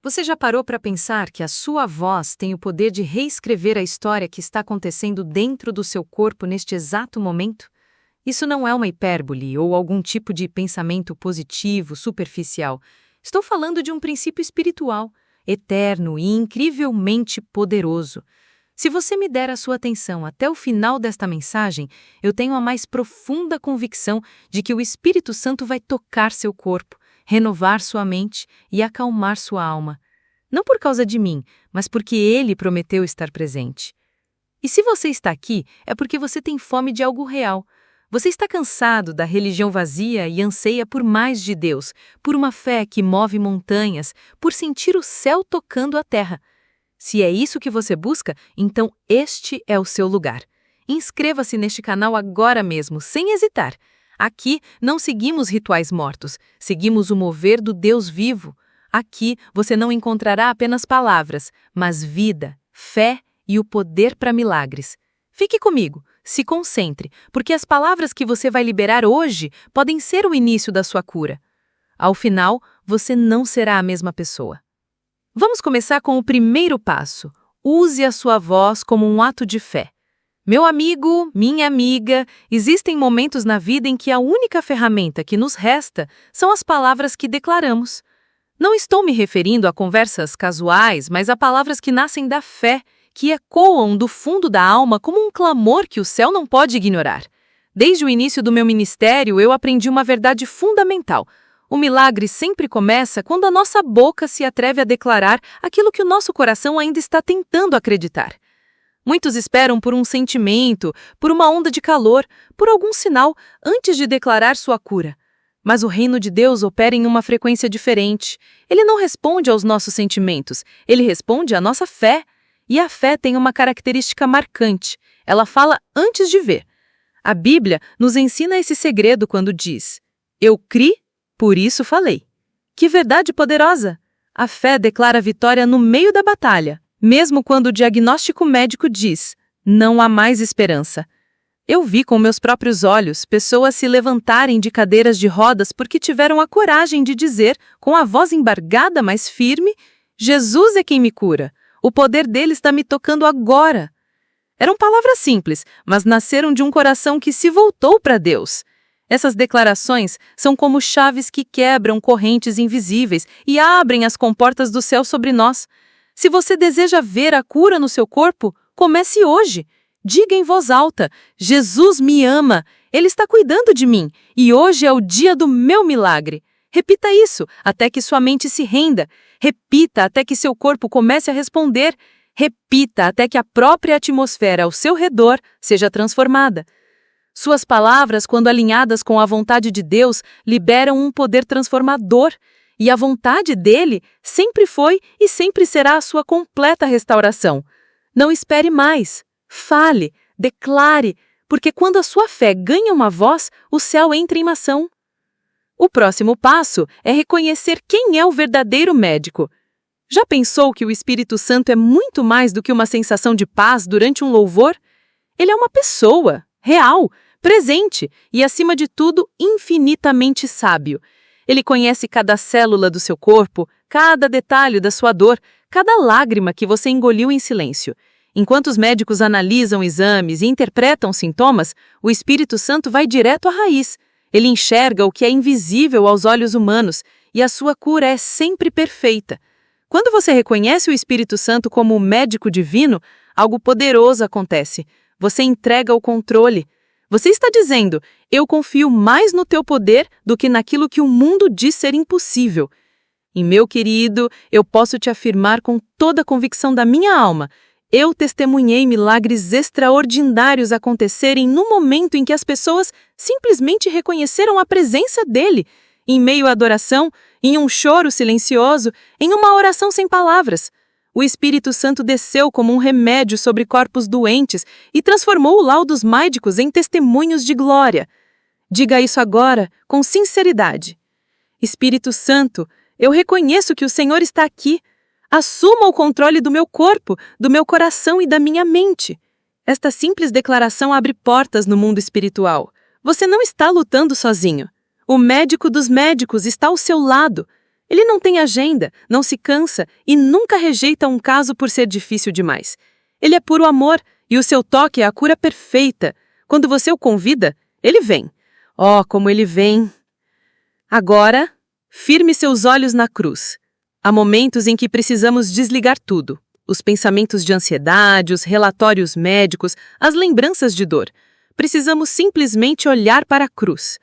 Você já parou para pensar que a sua voz tem o poder de reescrever a história que está acontecendo dentro do seu corpo neste exato momento? Isso não é uma hipérbole ou algum tipo de pensamento positivo, superficial. Estou falando de um princípio espiritual, eterno e incrivelmente poderoso. Se você me der a sua atenção até o final desta mensagem, eu tenho a mais profunda convicção de que o Espírito Santo vai tocar seu corpo, renovar sua mente e acalmar sua alma. Não por causa de mim, mas porque Ele prometeu estar presente. E se você está aqui, é porque você tem fome de algo real. Você está cansado da religião vazia e anseia por mais de Deus, por uma fé que move montanhas, por sentir o céu tocando a terra. Se é isso que você busca, então este é o seu lugar. Inscreva-se neste canal agora mesmo, sem hesitar. Aqui não seguimos rituais mortos, seguimos o mover do Deus vivo. Aqui você não encontrará apenas palavras, mas vida, fé e o poder para milagres. Fique comigo, se concentre, porque as palavras que você vai liberar hoje podem ser o início da sua cura. Ao final, você não será a mesma pessoa. Vamos começar com o primeiro passo. Use a sua voz como um ato de fé. Meu amigo, minha amiga, existem momentos na vida em que a única ferramenta que nos resta são as palavras que declaramos. Não estou me referindo a conversas casuais, mas a palavras que nascem da fé, que ecoam do fundo da alma como um clamor que o céu não pode ignorar. Desde o início do meu ministério, eu aprendi uma verdade fundamental. O milagre sempre começa quando a nossa boca se atreve a declarar aquilo que o nosso coração ainda está tentando acreditar. Muitos esperam por um sentimento, por uma onda de calor, por algum sinal, antes de declarar sua cura. Mas o reino de Deus opera em uma frequência diferente. Ele não responde aos nossos sentimentos, ele responde à nossa fé. E a fé tem uma característica marcante. Ela fala antes de ver. A Bíblia nos ensina esse segredo quando diz: "Eu criei, por isso falei." Que verdade poderosa! A fé declara vitória no meio da batalha, mesmo quando o diagnóstico médico diz: "Não há mais esperança." Eu vi com meus próprios olhos pessoas se levantarem de cadeiras de rodas porque tiveram a coragem de dizer, com a voz embargada, mas firme: "Jesus é quem me cura. O poder dele está me tocando agora." Eram palavras simples, mas nasceram de um coração que se voltou para Deus. Essas declarações são como chaves que quebram correntes invisíveis e abrem as comportas do céu sobre nós. Se você deseja ver a cura no seu corpo, comece hoje. Diga em voz alta: "Jesus me ama, Ele está cuidando de mim, e hoje é o dia do meu milagre." Repita isso até que sua mente se renda. Repita até que seu corpo comece a responder. Repita até que a própria atmosfera ao seu redor seja transformada. Suas palavras, quando alinhadas com a vontade de Deus, liberam um poder transformador. E a vontade dele sempre foi e sempre será a sua completa restauração. Não espere mais. Fale, declare, porque quando a sua fé ganha uma voz, o céu entra em ação. O próximo passo é reconhecer quem é o verdadeiro médico. Já pensou que o Espírito Santo é muito mais do que uma sensação de paz durante um louvor? Ele é uma pessoa, real, presente e, acima de tudo, infinitamente sábio. Ele conhece cada célula do seu corpo, cada detalhe da sua dor, cada lágrima que você engoliu em silêncio. Enquanto os médicos analisam exames e interpretam sintomas, o Espírito Santo vai direto à raiz. Ele enxerga o que é invisível aos olhos humanos e a sua cura é sempre perfeita. Quando você reconhece o Espírito Santo como o médico divino, algo poderoso acontece. Você entrega o controle. Você está dizendo: "Eu confio mais no teu poder do que naquilo que o mundo diz ser impossível." E, meu querido, eu posso te afirmar com toda a convicção da minha alma: eu testemunhei milagres extraordinários acontecerem no momento em que as pessoas simplesmente reconheceram a presença dele, em meio à adoração, em um choro silencioso, em uma oração sem palavras. O Espírito Santo desceu como um remédio sobre corpos doentes e transformou laudos médicos em testemunhos de glória. Diga isso agora, com sinceridade: "Espírito Santo, eu reconheço que o Senhor está aqui. Assuma o controle do meu corpo, do meu coração e da minha mente." Esta simples declaração abre portas no mundo espiritual. Você não está lutando sozinho. O médico dos médicos está ao seu lado. Ele não tem agenda, não se cansa e nunca rejeita um caso por ser difícil demais. Ele é puro amor e o seu toque é a cura perfeita. Quando você o convida, ele vem. Oh, como ele vem! Agora, firme seus olhos na cruz. Há momentos em que precisamos desligar tudo. Os pensamentos de ansiedade, os relatórios médicos, as lembranças de dor. Precisamos simplesmente olhar para a cruz.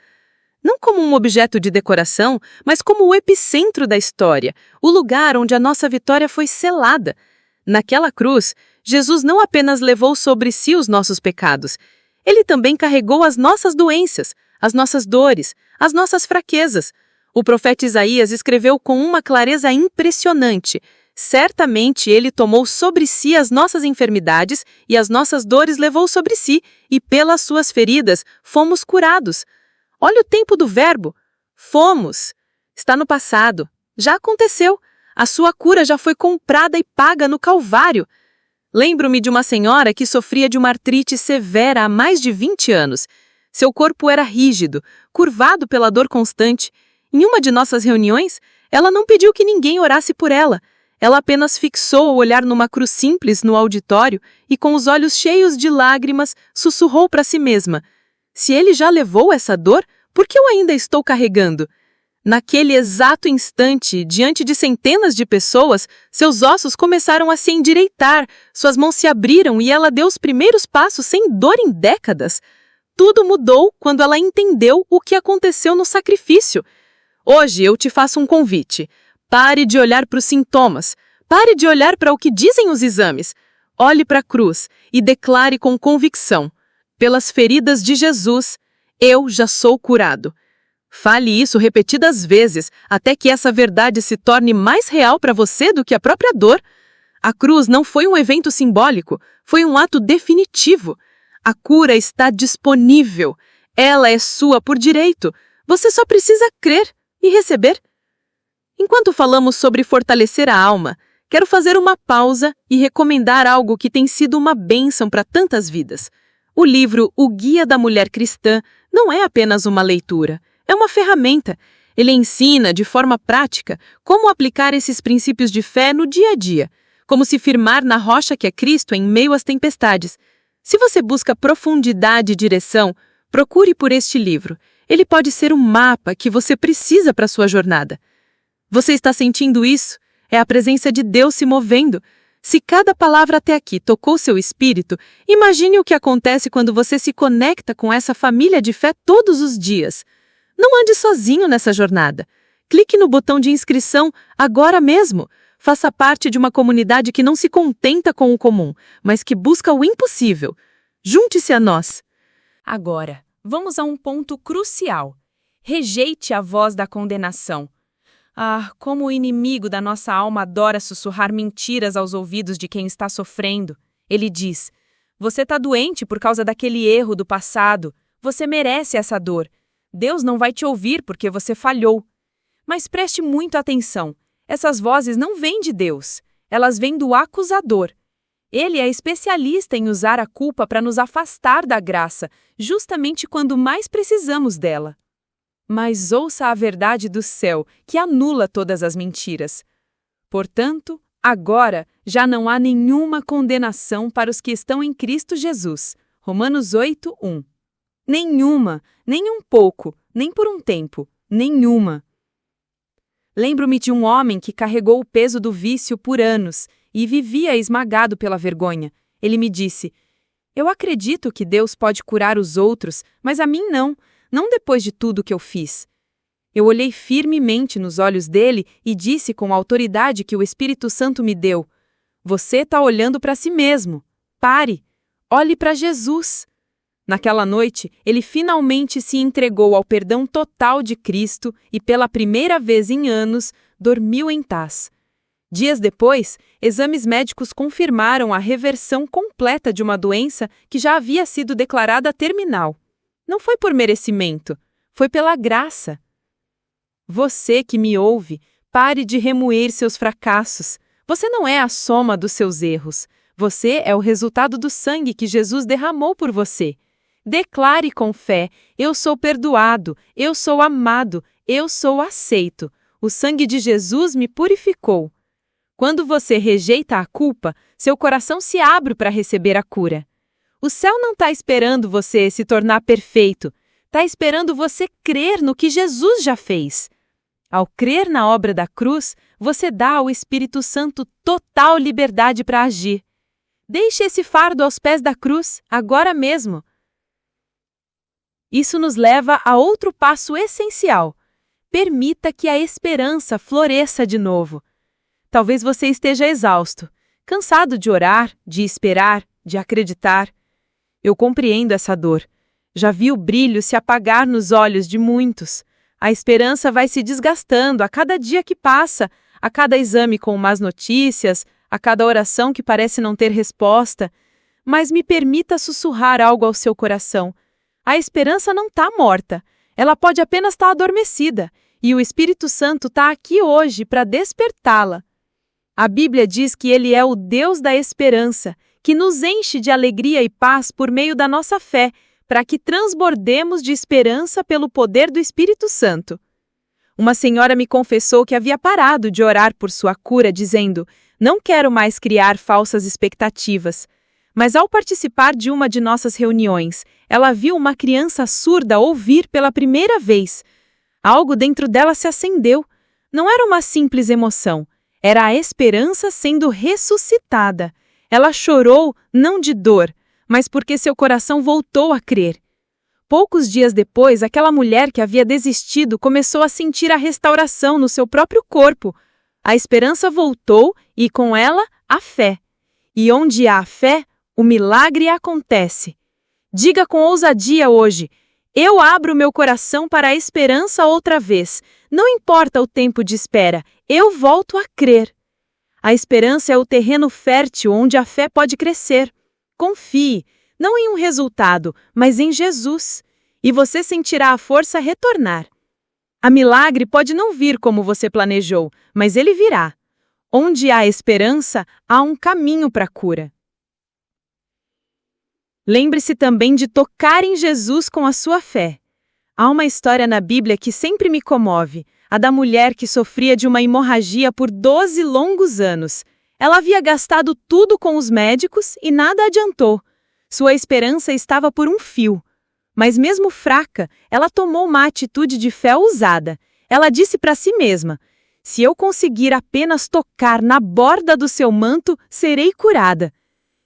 Não como um objeto de decoração, mas como o epicentro da história, o lugar onde a nossa vitória foi selada. Naquela cruz, Jesus não apenas levou sobre si os nossos pecados, ele também carregou as nossas doenças, as nossas dores, as nossas fraquezas. O profeta Isaías escreveu com uma clareza impressionante: certamente ele tomou sobre si as nossas enfermidades e as nossas dores levou sobre si, e pelas suas feridas fomos curados. Olha o tempo do verbo. Fomos. Está no passado. Já aconteceu. A sua cura já foi comprada e paga no Calvário. Lembro-me de uma senhora que sofria de uma artrite severa há mais de 20 anos. Seu corpo era rígido, curvado pela dor constante. Em uma de nossas reuniões, ela não pediu que ninguém orasse por ela. Ela apenas fixou o olhar numa cruz simples no auditório e, com os olhos cheios de lágrimas, sussurrou para si mesma: se ele já levou essa dor, por que eu ainda estou carregando? Naquele exato instante, diante de centenas de pessoas, seus ossos começaram a se endireitar, suas mãos se abriram e ela deu os primeiros passos sem dor em décadas. Tudo mudou quando ela entendeu o que aconteceu no sacrifício. Hoje eu te faço um convite. Pare de olhar para os sintomas. Pare de olhar para o que dizem os exames. Olhe para a cruz e declare com convicção: pelas feridas de Jesus, eu já sou curado. Fale isso repetidas vezes, até que essa verdade se torne mais real para você do que a própria dor. A cruz não foi um evento simbólico, foi um ato definitivo. A cura está disponível. Ela é sua por direito. Você só precisa crer e receber. Enquanto falamos sobre fortalecer a alma, quero fazer uma pausa e recomendar algo que tem sido uma bênção para tantas vidas. O livro O Guia da Mulher Cristã não é apenas uma leitura, é uma ferramenta. Ele ensina, de forma prática, como aplicar esses princípios de fé no dia a dia, como se firmar na rocha que é Cristo em meio às tempestades. Se você busca profundidade e direção, procure por este livro. Ele pode ser um mapa que você precisa para a sua jornada. Você está sentindo isso? É a presença de Deus se movendo. Se cada palavra até aqui tocou seu espírito, imagine o que acontece quando você se conecta com essa família de fé todos os dias. Não ande sozinho nessa jornada. Clique no botão de inscrição agora mesmo. Faça parte de uma comunidade que não se contenta com o comum, mas que busca o impossível. Junte-se a nós. Agora, vamos a um ponto crucial. Rejeite a voz da condenação. Ah, como o inimigo da nossa alma adora sussurrar mentiras aos ouvidos de quem está sofrendo. Ele diz: você está doente por causa daquele erro do passado. Você merece essa dor. Deus não vai te ouvir porque você falhou. Mas preste muito atenção. Essas vozes não vêm de Deus. Elas vêm do acusador. Ele é especialista em usar a culpa para nos afastar da graça, justamente quando mais precisamos dela. Mas ouça a verdade do céu, que anula todas as mentiras. Portanto, agora já não há nenhuma condenação para os que estão em Cristo Jesus. Romanos 8:1. Nenhuma, nem um pouco, nem por um tempo, nenhuma. Lembro-me de um homem que carregou o peso do vício por anos e vivia esmagado pela vergonha. Ele me disse: eu acredito que Deus pode curar os outros, mas a mim não depois de tudo que eu fiz. Eu olhei firmemente nos olhos dele e disse com a autoridade que o Espírito Santo me deu: você está olhando para si mesmo. Pare. Olhe para Jesus. Naquela noite, ele finalmente se entregou ao perdão total de Cristo e, pela primeira vez em anos, dormiu em paz. Dias depois, exames médicos confirmaram a reversão completa de uma doença que já havia sido declarada terminal. Não foi por merecimento, foi pela graça. Você que me ouve, pare de remoer seus fracassos. Você não é a soma dos seus erros. Você é o resultado do sangue que Jesus derramou por você. Declare com fé: eu sou perdoado, eu sou amado, eu sou aceito. O sangue de Jesus me purificou. Quando você rejeita a culpa, seu coração se abre para receber a cura. O céu não está esperando você se tornar perfeito, está esperando você crer no que Jesus já fez. Ao crer na obra da cruz, você dá ao Espírito Santo total liberdade para agir. Deixe esse fardo aos pés da cruz, agora mesmo. Isso nos leva a outro passo essencial. Permita que a esperança floresça de novo. Talvez você esteja exausto, cansado de orar, de esperar, de acreditar. Eu compreendo essa dor. Já vi o brilho se apagar nos olhos de muitos. A esperança vai se desgastando a cada dia que passa, a cada exame com más notícias, a cada oração que parece não ter resposta. Mas me permita sussurrar algo ao seu coração. A esperança não está morta. Ela pode apenas estar adormecida. E o Espírito Santo está aqui hoje para despertá-la. A Bíblia diz que Ele é o Deus da esperança, que nos enche de alegria e paz por meio da nossa fé, para que transbordemos de esperança pelo poder do Espírito Santo. Uma senhora me confessou que havia parado de orar por sua cura, dizendo: "Não quero mais criar falsas expectativas." Mas ao participar de uma de nossas reuniões, ela viu uma criança surda ouvir pela primeira vez. Algo dentro dela se acendeu. Não era uma simples emoção. Era a esperança sendo ressuscitada. Ela chorou, não de dor, mas porque seu coração voltou a crer. Poucos dias depois, aquela mulher que havia desistido começou a sentir a restauração no seu próprio corpo. A esperança voltou e, com ela, a fé. E onde há fé, o milagre acontece. Diga com ousadia hoje: "Eu abro meu coração para a esperança outra vez. Não importa o tempo de espera, eu volto a crer." A esperança é o terreno fértil onde a fé pode crescer. Confie, não em um resultado, mas em Jesus, e você sentirá a força retornar. A milagre pode não vir como você planejou, mas ele virá. Onde há esperança, há um caminho para a cura. Lembre-se também de tocar em Jesus com a sua fé. Há uma história na Bíblia que sempre me comove, a da mulher que sofria de uma hemorragia por 12 longos anos. Ela havia gastado tudo com os médicos e nada adiantou. Sua esperança estava por um fio. Mas mesmo fraca, ela tomou uma atitude de fé ousada. Ela disse para si mesma: "Se eu conseguir apenas tocar na borda do seu manto, serei curada."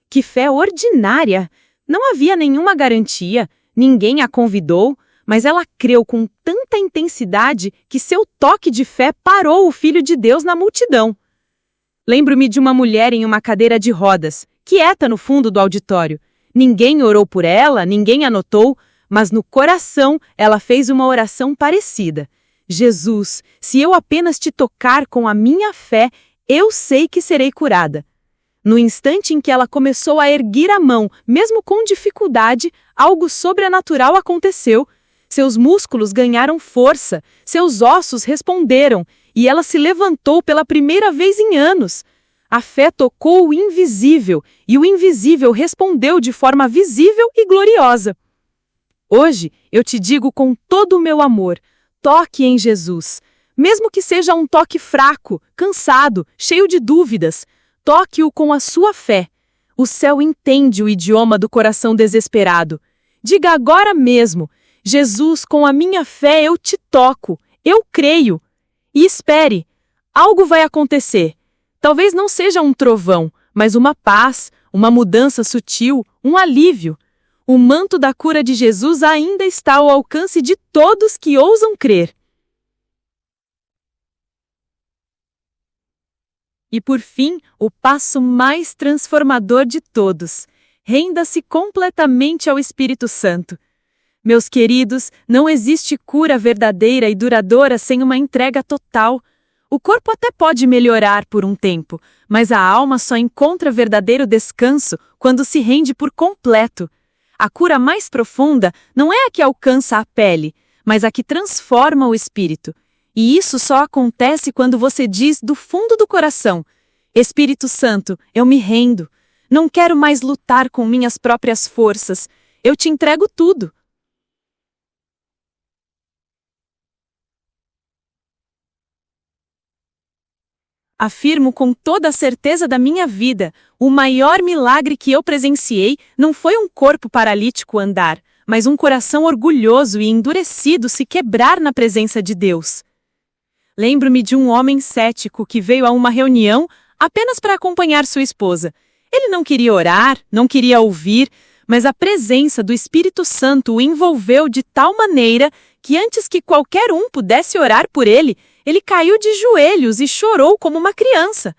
Que fé ordinária! Não havia nenhuma garantia, ninguém a convidou, mas ela creu com tanta intensidade que seu toque de fé parou o Filho de Deus na multidão. Lembro-me de uma mulher em uma cadeira de rodas, quieta no fundo do auditório. Ninguém orou por ela, ninguém a notou, mas no coração ela fez uma oração parecida. "Jesus, se eu apenas te tocar com a minha fé, eu sei que serei curada." No instante em que ela começou a erguer a mão, mesmo com dificuldade, algo sobrenatural aconteceu. Seus músculos ganharam força, seus ossos responderam, e ela se levantou pela primeira vez em anos. A fé tocou o invisível, e o invisível respondeu de forma visível e gloriosa. Hoje, eu te digo com todo o meu amor: toque em Jesus. Mesmo que seja um toque fraco, cansado, cheio de dúvidas, toque-o com a sua fé. O céu entende o idioma do coração desesperado. Diga agora mesmo: "Jesus, com a minha fé eu te toco, eu creio." E espere, algo vai acontecer. Talvez não seja um trovão, mas uma paz, uma mudança sutil, um alívio. O manto da cura de Jesus ainda está ao alcance de todos que ousam crer. E por fim, o passo mais transformador de todos: renda-se completamente ao Espírito Santo. Meus queridos, não existe cura verdadeira e duradoura sem uma entrega total. O corpo até pode melhorar por um tempo, mas a alma só encontra verdadeiro descanso quando se rende por completo. A cura mais profunda não é a que alcança a pele, mas a que transforma o espírito. E isso só acontece quando você diz do fundo do coração: "Espírito Santo, eu me rendo. Não quero mais lutar com minhas próprias forças. Eu te entrego tudo." Afirmo com toda a certeza da minha vida, o maior milagre que eu presenciei não foi um corpo paralítico andar, mas um coração orgulhoso e endurecido se quebrar na presença de Deus. Lembro-me de um homem cético que veio a uma reunião apenas para acompanhar sua esposa. Ele não queria orar, não queria ouvir, mas a presença do Espírito Santo o envolveu de tal maneira que antes que qualquer um pudesse orar por ele, ele caiu de joelhos e chorou como uma criança.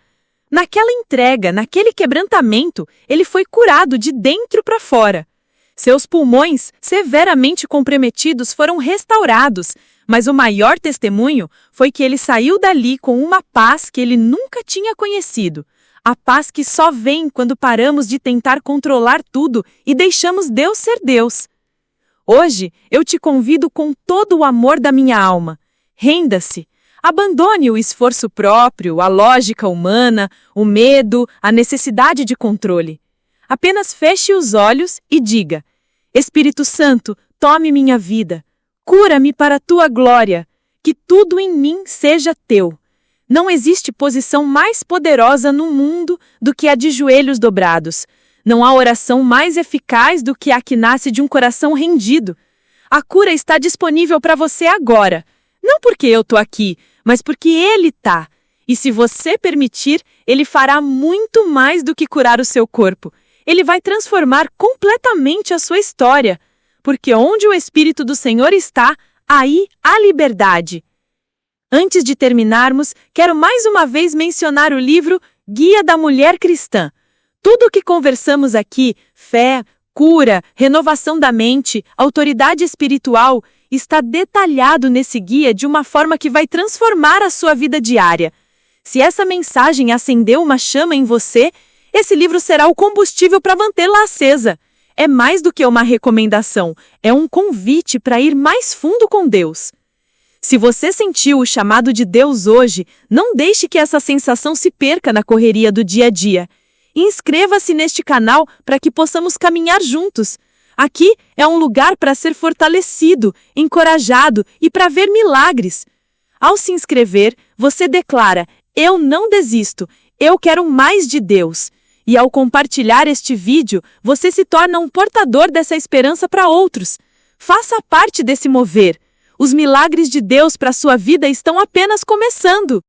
Naquela entrega, naquele quebrantamento, ele foi curado de dentro para fora. Seus pulmões, severamente comprometidos, foram restaurados, mas o maior testemunho foi que ele saiu dali com uma paz que ele nunca tinha conhecido. A paz que só vem quando paramos de tentar controlar tudo e deixamos Deus ser Deus. Hoje, eu te convido com todo o amor da minha alma. Renda-se. Abandone o esforço próprio, a lógica humana, o medo, a necessidade de controle. Apenas feche os olhos e diga: Espírito Santo, tome minha vida. Cura-me para a tua glória. Que tudo em mim seja teu. Não existe posição mais poderosa no mundo do que a de joelhos dobrados. Não há oração mais eficaz do que a que nasce de um coração rendido. A cura está disponível para você agora. Não porque eu estou aqui, mas porque Ele está. E se você permitir, Ele fará muito mais do que curar o seu corpo. Ele vai transformar completamente a sua história. Porque onde o Espírito do Senhor está, aí há liberdade. Antes de terminarmos, quero mais uma vez mencionar o livro Guia da Mulher Cristã. Tudo o que conversamos aqui, fé, cura, renovação da mente, autoridade espiritual, está detalhado nesse guia de uma forma que vai transformar a sua vida diária. Se essa mensagem acendeu uma chama em você, esse livro será o combustível para mantê-la acesa. É mais do que uma recomendação, é um convite para ir mais fundo com Deus. Se você sentiu o chamado de Deus hoje, não deixe que essa sensação se perca na correria do dia a dia. Inscreva-se neste canal para que possamos caminhar juntos. Aqui é um lugar para ser fortalecido, encorajado e para ver milagres. Ao se inscrever, você declara: eu não desisto, eu quero mais de Deus. E ao compartilhar este vídeo, você se torna um portador dessa esperança para outros. Faça parte desse mover. Os milagres de Deus para a sua vida estão apenas começando.